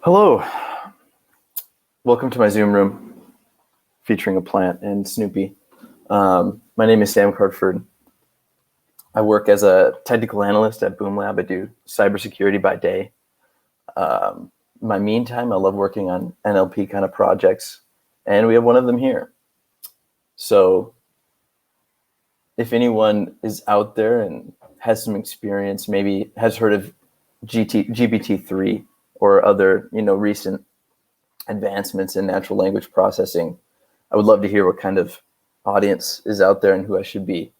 Hello, welcome to my Zoom room featuring a plant and Snoopy. My name is Sam Cartford. I work as a technical analyst at Boom Lab. I do cybersecurity by day. My meantime, I love working on NLP kind of projects, and we have one of them here. So if anyone is out there and has some experience, maybe has heard of GPT-3 or other, recent advancements in natural language processing, I would love to hear what kind of audience is out there and who I should be,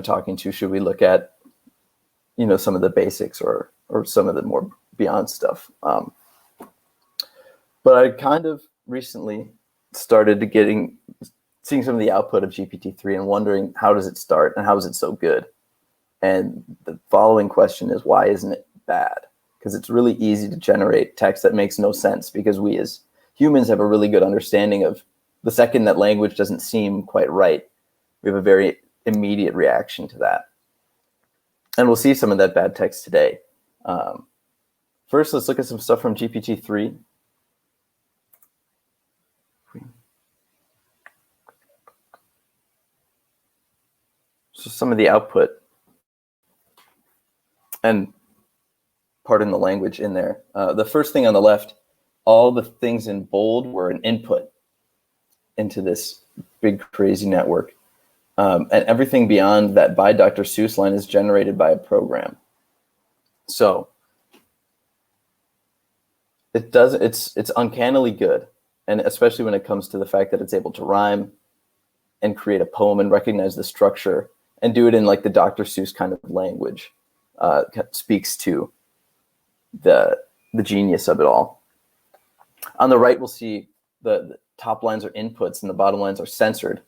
talking to. Should we look at, some of the basics or some of the more beyond stuff? But I kind of recently started seeing some of the output of GPT-3 and wondering, how does it start and how is it so good? And the following question is, why isn't it bad? Because it's really easy to generate text that makes no sense, because we as humans have a really good understanding of the second that language doesn't seem quite right, we have a very immediate reaction to that. And we'll see some of that bad text today. First, let's look at some stuff from GPT-3. So some of the output, and pardon the language in there. The first thing on the left, all the things in bold were an input into this big crazy network. And everything beyond that by Dr. Seuss line is generated by a program. So it's uncannily good. And especially when it comes to the fact that it's able to rhyme and create a poem and recognize the structure and do it in like the Dr. Seuss kind of language. Speaks to the genius of it all. On the right, we'll see the top lines are inputs and the bottom lines are censored.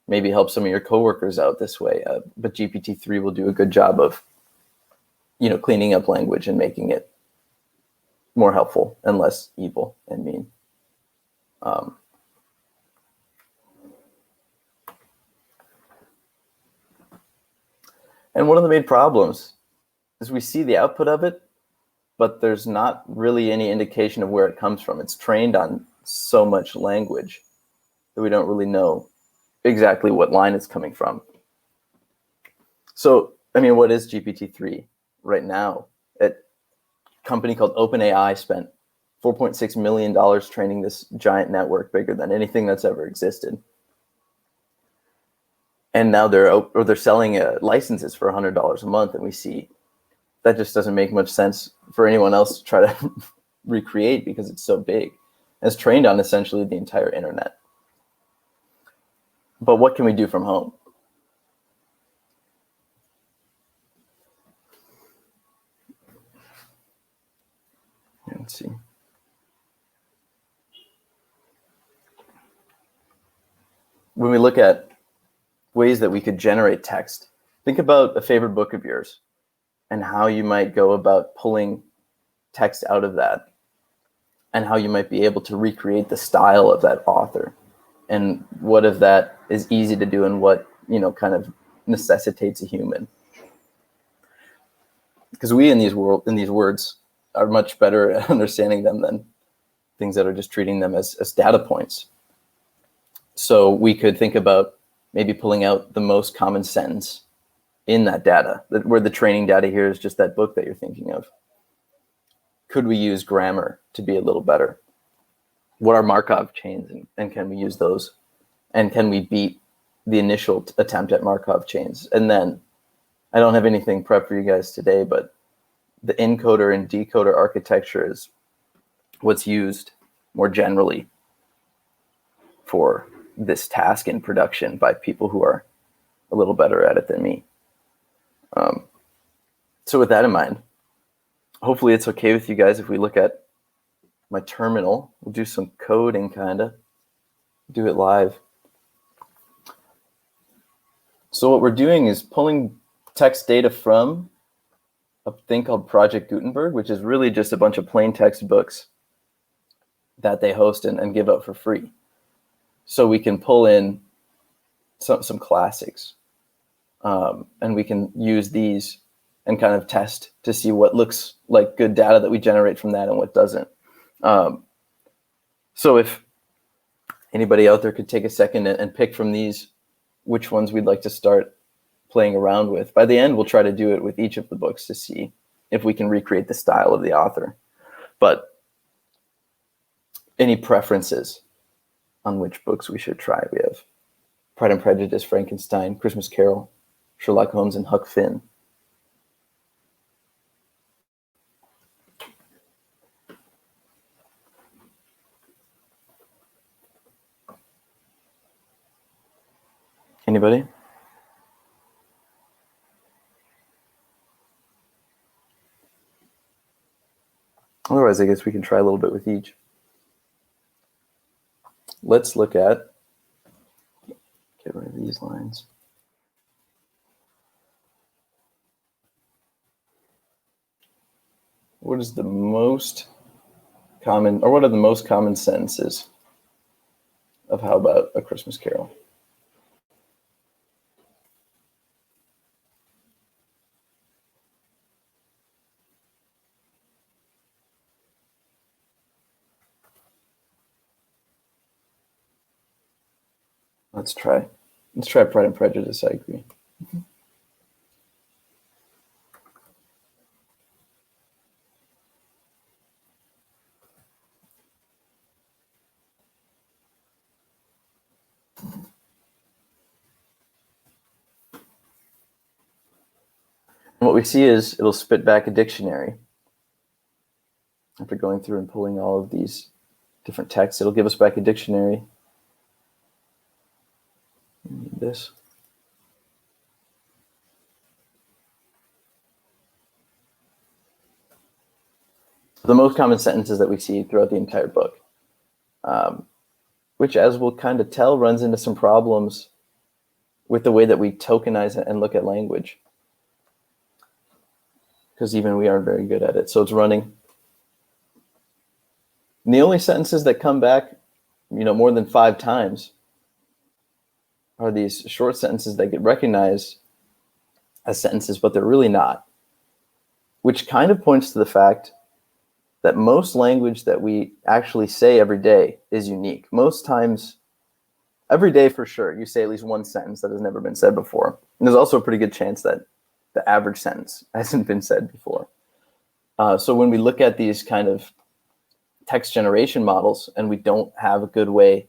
Maybe help some of your coworkers out this way. But GPT-3 will do a good job of, cleaning up language and making it more helpful and less evil and mean. And one of the main problems is we see the output of it, but there's not really any indication of where it comes from. It's trained on so much language that we don't really know exactly what line it's coming from. So, what is GPT-3 right now? A company called OpenAI spent $4.6 million training this giant network, bigger than anything that's ever existed. And now they're selling licenses for $100 a month, and we see that just doesn't make much sense for anyone else to try to recreate, because it's so big. And it's trained on essentially the entire internet. But what can we do from home? Let's see. When we look at ways that we could generate text, think about a favorite book of yours and how you might go about pulling text out of that, and how you might be able to recreate the style of that author, and what if that is easy to do and what kind of necessitates a human. Because we in these words are much better at understanding them than things that are just treating them as data points. So we could think about maybe pulling out the most common sentence in that data, where the training data here is just that book that you're thinking of. Could we use grammar to be a little better? What are Markov chains, and can we use those? And can we beat the initial attempt at Markov chains? And then, I don't have anything prepped for you guys today, but the encoder and decoder architecture is what's used more generally for this task in production by people who are a little better at it than me. So with that in mind, hopefully it's okay with you guys if we look at my terminal. We'll do some coding, do it live. So what we're doing is pulling text data from a thing called Project Gutenberg, which is really just a bunch of plain text books that they host and give out for free. So we can pull in some classics, and we can use these and kind of test to see what looks like good data that we generate from that and what doesn't. So if anybody out there could take a second and pick from these which ones we'd like to start playing around with. By the end, we'll try to do it with each of the books to see if we can recreate the style of the author. But any preferences on which books we should try? We have Pride and Prejudice, Frankenstein, Christmas Carol, Sherlock Holmes, and Huck Finn. Anybody? Otherwise, I guess we can try a little bit with each. Let's look at, get rid of these lines. What is the most common, or what are the most common sentences of How About a Christmas Carol? Let's try Pride and Prejudice. I agree. And what we see is it'll spit back a dictionary. After going through and pulling all of these different texts, it'll give us back a dictionary. This. The most common sentences that we see throughout the entire book, which, as we'll kind of tell, runs into some problems with the way that we tokenize and look at language, because even we aren't very good at it. So it's running. And the only sentences that come back, more than 5 times are these short sentences that get recognized as sentences, but they're really not, which kind of points to the fact that most language that we actually say every day is unique. Most times, every day for sure, you say at least one sentence that has never been said before. And there's also a pretty good chance that the average sentence hasn't been said before. So when we look at these kind of text generation models and we don't have a good way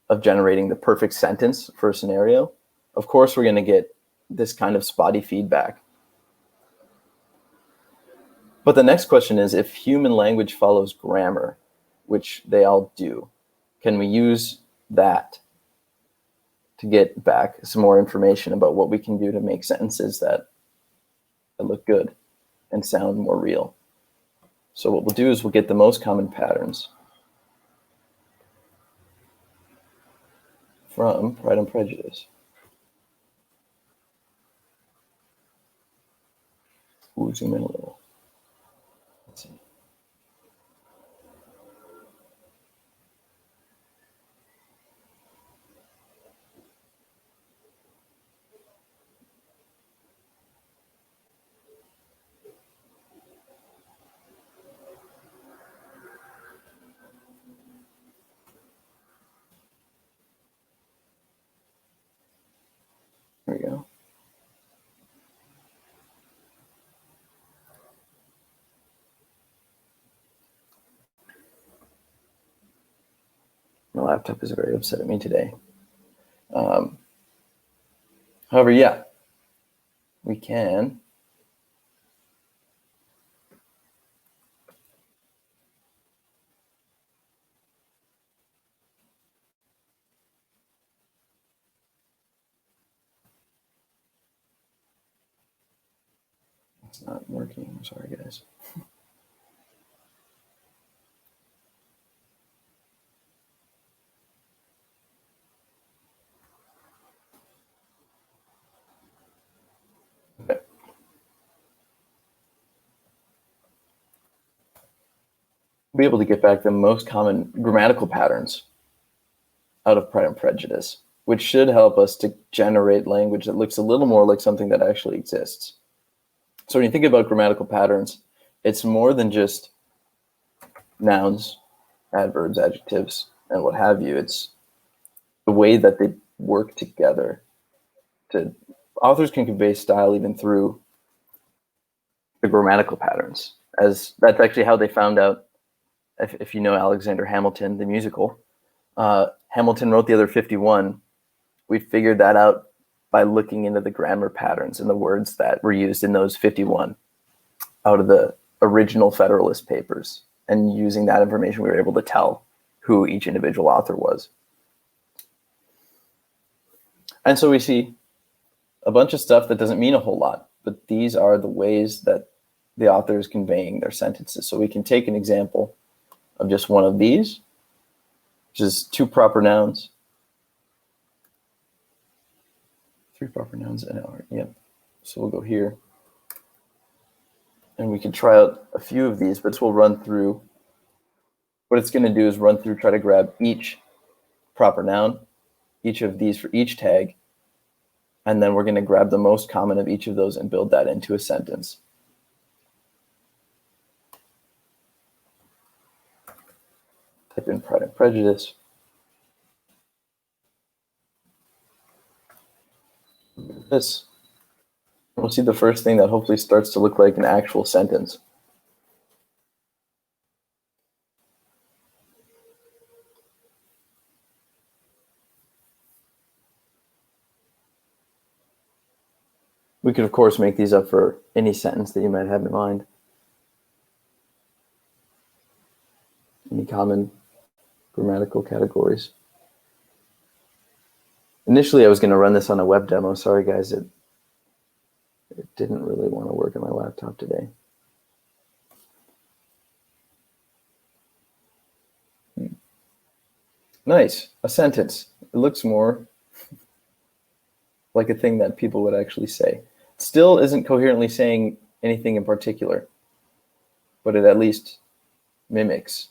of generating the perfect sentence for a scenario, of course we're going to get this kind of spotty feedback. But the next question is, if human language follows grammar, which they all do, can we use that to get back some more information about what we can do to make sentences that look good and sound more real? So what we'll do is we'll get the most common patterns from Pride and Prejudice. Ooh, zoom in a little. Let's see. There we go. My laptop is very upset at me today. However, yeah, we can. It's not working. I'm sorry, guys. Okay. We'll be able to get back the most common grammatical patterns out of Pride and Prejudice, which should help us to generate language that looks a little more like something that actually exists. So when you think about grammatical patterns, it's more than just, nouns, adverbs, adjectives, and what have you. It's the way that they work together. Authors can convey style even through the grammatical patterns, as that's actually how they found out. If you know Alexander Hamilton, the musical, Hamilton wrote the other 51. We figured that out by looking into the grammar patterns and the words that were used in those 51 out of the original Federalist Papers. And using that information, we were able to tell who each individual author was. And so we see a bunch of stuff that doesn't mean a whole lot, but these are the ways that the author is conveying their sentences. So we can take an example of just one of these, which is 2 proper nouns. 3 proper nouns and hour. Yep. So we'll go here. And we can try out a few of these, but we'll run through. What it's going to do is run through, try to grab each proper noun, each of these for each tag, and then we're going to grab the most common of each of those and build that into a sentence. Type in Pride and Prejudice. This. We'll see the first thing that hopefully starts to look like an actual sentence. We could, of course, make these up for any sentence that you might have in mind. Any common grammatical categories. Initially, I was going to run this on a web demo. Sorry, guys, it didn't really want to work on my laptop today. Nice, a sentence. It looks more like a thing that people would actually say. It still isn't coherently saying anything in particular, but it at least mimics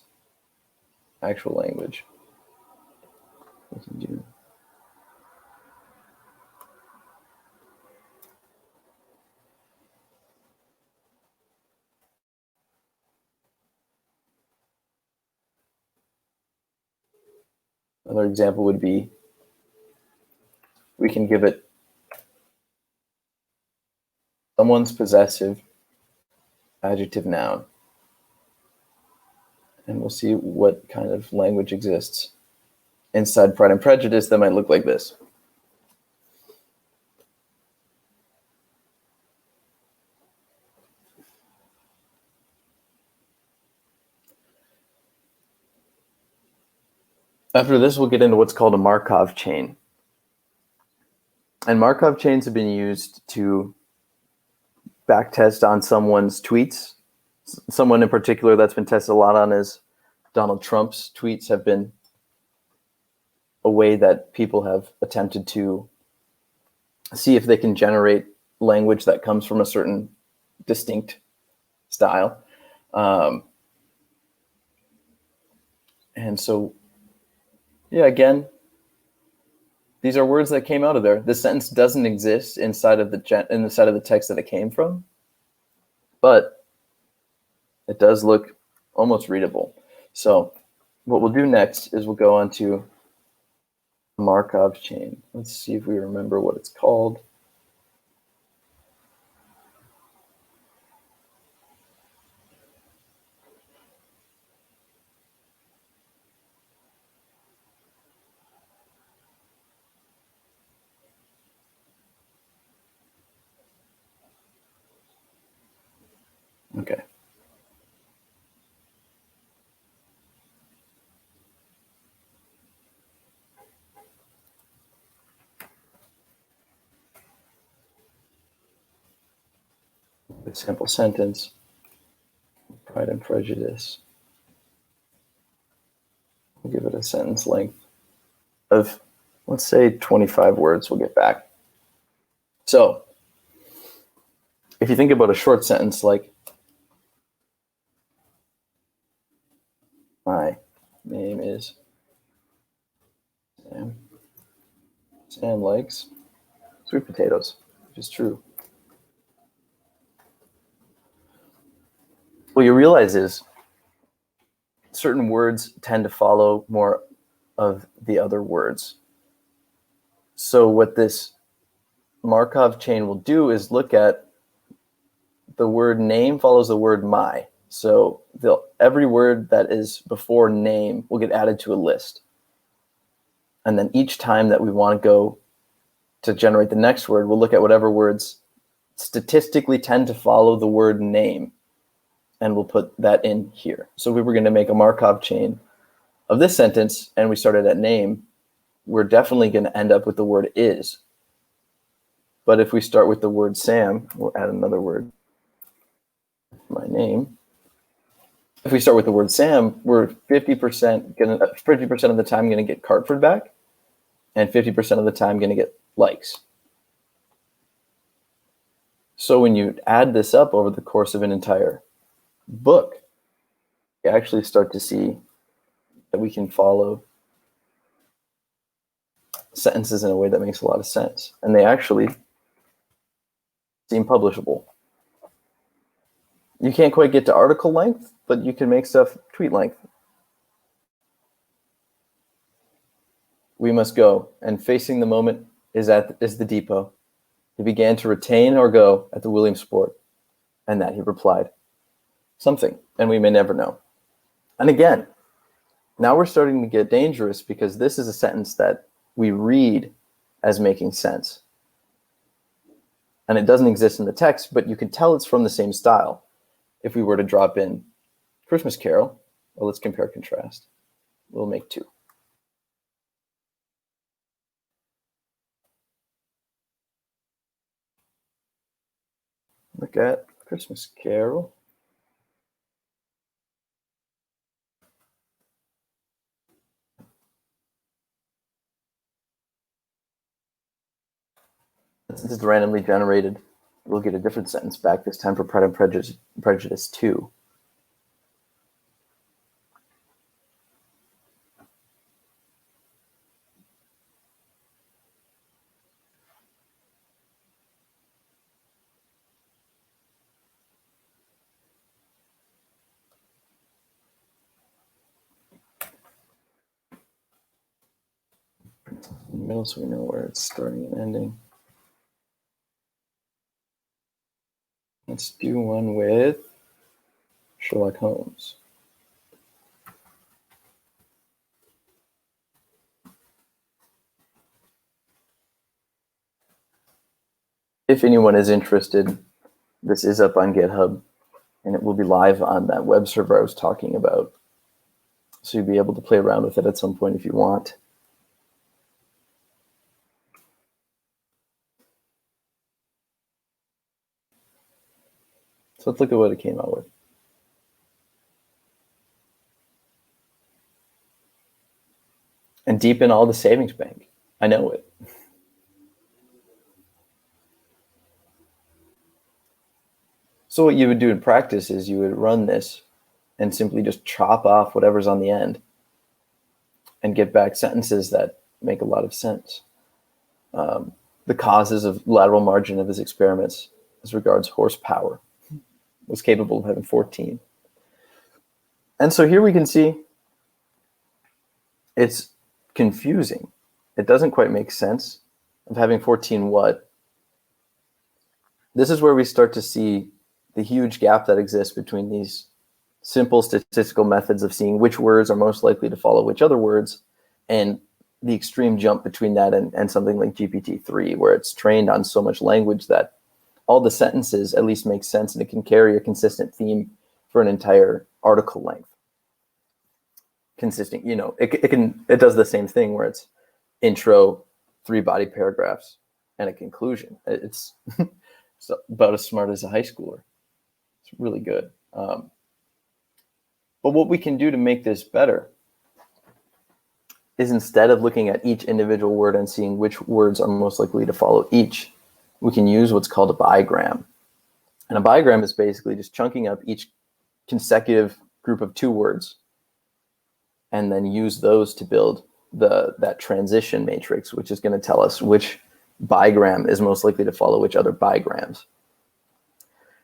actual language. We can do another example would be, we can give it someone's possessive adjective noun. And we'll see what kind of language exists. Inside Pride and Prejudice, that might look like this. After this, we'll get into what's called a Markov chain. And Markov chains have been used to backtest on someone's tweets. Someone in particular that's been tested a lot on is Donald Trump's tweets have been a way that people have attempted to see if they can generate language that comes from a certain distinct style. And so, yeah, again, these are words that came out of there. The sentence doesn't exist inside of the text that it came from, but it does look almost readable. So what we'll do next is we'll go on to Markov chain. Let's see if we remember what it's called. Okay. A simple sentence, Pride and Prejudice. We'll give it a sentence length of, let's say, 25 words. We'll get back. So if you think about a short sentence like, my name is Sam. Sam likes sweet potatoes, which is true. What you realize is certain words tend to follow more of the other words. So what this Markov chain will do is look at the word name follows the word my. So every word that is before name will get added to a list. And then each time that we want to go to generate the next word, we'll look at whatever words statistically tend to follow the word name, and we'll put that in here. So if we were going to make a Markov chain of this sentence and we started at name, we're definitely going to end up with the word is. But if we start with the word Sam, we'll add another word, my name. If we start with the word Sam, we're 50% of the time going to get Cartford back, and 50% of the time going to get likes. So when you add this up over the course of an entire book, you actually start to see that we can follow sentences in a way that makes a lot of sense, and they actually seem publishable. You can't quite get to article length, but you can make stuff tweet length. We must go, and facing the moment is the depot. He began to retain or go at the Williamsport, and that he replied something, and we may never know. And again, now we're starting to get dangerous, because this is a sentence that we read as making sense. And it doesn't exist in the text, but you can tell it's from the same style. If we were to drop in Christmas Carol, well, let's compare contrast. We'll make two. Look at Christmas Carol. Since it's randomly generated, we'll get a different sentence back, this time for Pride and Prejudice 2. In the middle, so we know where it's starting and ending. Let's do one with Sherlock Holmes. If anyone is interested, this is up on GitHub, and it will be live on that web server I was talking about. So you'll be able to play around with it at some point if you want. So let's look at what it came out with. And deepen all the savings bank. I know it. So what you would do in practice is you would run this and simply just chop off whatever's on the end and get back sentences that make a lot of sense. The causes of lateral margin of his experiments as regards horsepower was capable of having 14. And so here we can see it's confusing. It doesn't quite make sense of having 14 what. This is where we start to see the huge gap that exists between these simple statistical methods of seeing which words are most likely to follow which other words, and the extreme jump between that and something like GPT-3, where it's trained on so much language that all the sentences at least make sense, and it can carry a consistent theme for an entire article length. Consistent, you know, it does the same thing where it's intro, 3 body paragraphs, and a conclusion. It's about as smart as a high schooler. It's really good. But what we can do to make this better is, instead of looking at each individual word and seeing which words are most likely to follow each, we can use what's called a bigram. And a bigram is basically just chunking up each consecutive group of 2 words and then use those to build that transition matrix, which is going to tell us which bigram is most likely to follow which other bigrams.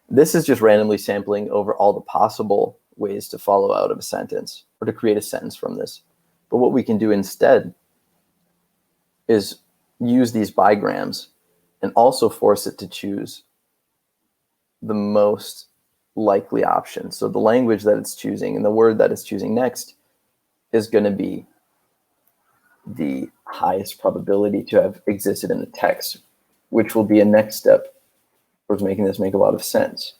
This is just randomly sampling over all the possible ways to follow out of a sentence. or to create a sentence from this. But what we can do instead is use these bigrams and also force it to choose the most likely option. So the language that it's choosing and the word that it's choosing next is going to be the highest probability to have existed in the text, which will be a next step towards making this make a lot of sense.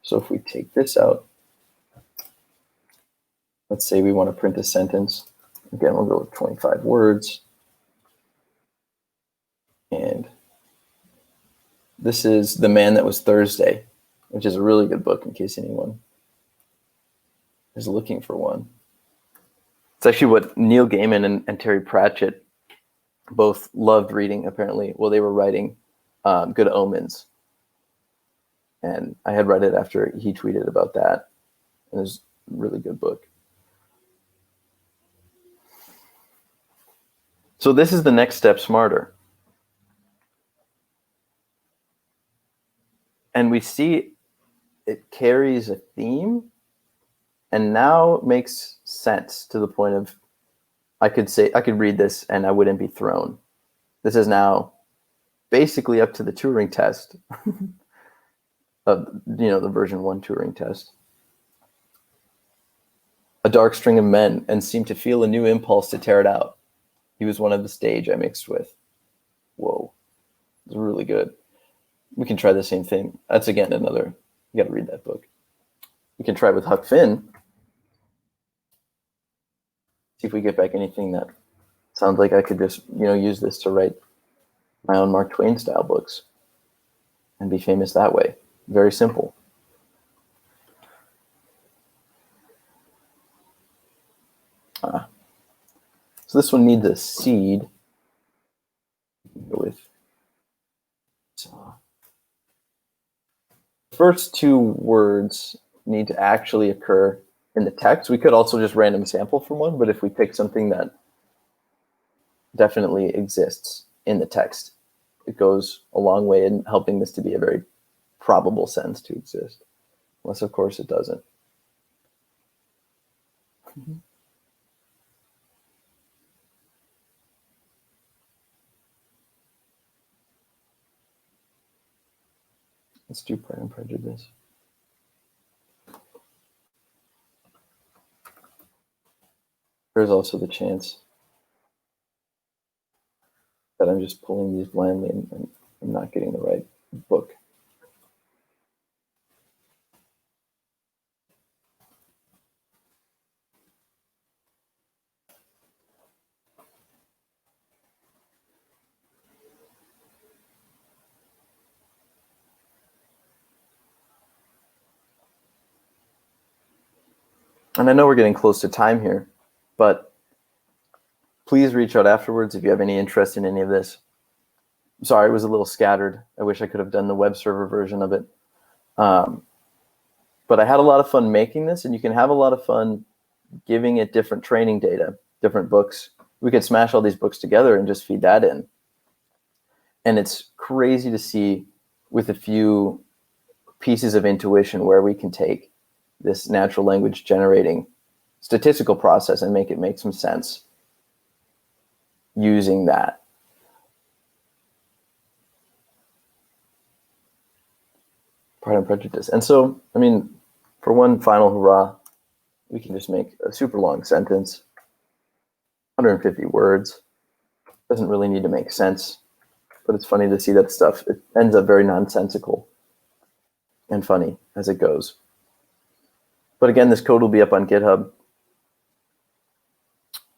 So if we take this out, let's say we want to print a sentence. Again, we'll go with 25 words. And this is The Man That Was Thursday, which is a really good book in case anyone is looking for one. It's actually what Neil Gaiman and Terry Pratchett both loved reading, apparently, while they were writing Good Omens. And I had read it after he tweeted about that. And it was a really good book. So this is the next step smarter. And we see it carries a theme and now makes sense to the point of I could read this and I wouldn't be thrown. This is now basically up to the Turing test, the version 1 Turing test. A dark string of men and seemed to feel a new impulse to tear it out. He was one of the stage I mixed with. Whoa, it's really good. We can try the same thing. That's again you got to read that book. We can try with Huck Finn. See if we get back anything that sounds like I could just, use this to write my own Mark Twain style books and be famous that way. Very simple. So this one needs a seed. Go with first two words need to actually occur in the text. We could also just random sample from one, but if we pick something that definitely exists in the text, it goes a long way in helping this to be a very probable sentence to exist. Unless, of course, it doesn't. Let's do Pride and Prejudice. There's also the chance that I'm just pulling these blindly and I'm not getting the right book. And I know we're getting close to time here, but please reach out afterwards if you have any interest in any of this. Sorry, it was a little scattered. I wish I could have done the web server version of it. But I had a lot of fun making this, and you can have a lot of fun giving it different training data, different books. We could smash all these books together and just feed that in. And it's crazy to see with a few pieces of intuition where we can take this natural language generating statistical process and make it make some sense using that. Pride and Prejudice. And so, I mean, for one final hurrah, we can just make a super long sentence, 150 words. Doesn't really need to make sense, but it's funny to see that stuff. It ends up very nonsensical and funny as it goes. But again, this code will be up on GitHub.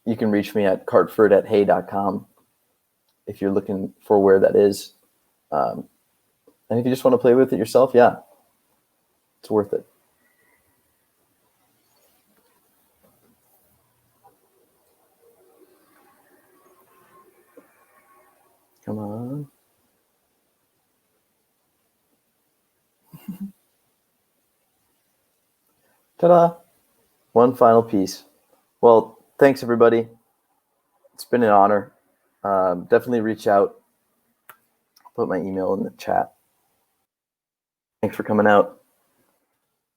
You can reach me at cartford@hey.com if you're looking for where that is. And if you just want to play with it yourself, yeah, it's worth it. Come on. Ta-da! One final piece. Well, thanks, everybody. It's been an honor. Definitely reach out. I'll put my email in the chat. Thanks for coming out.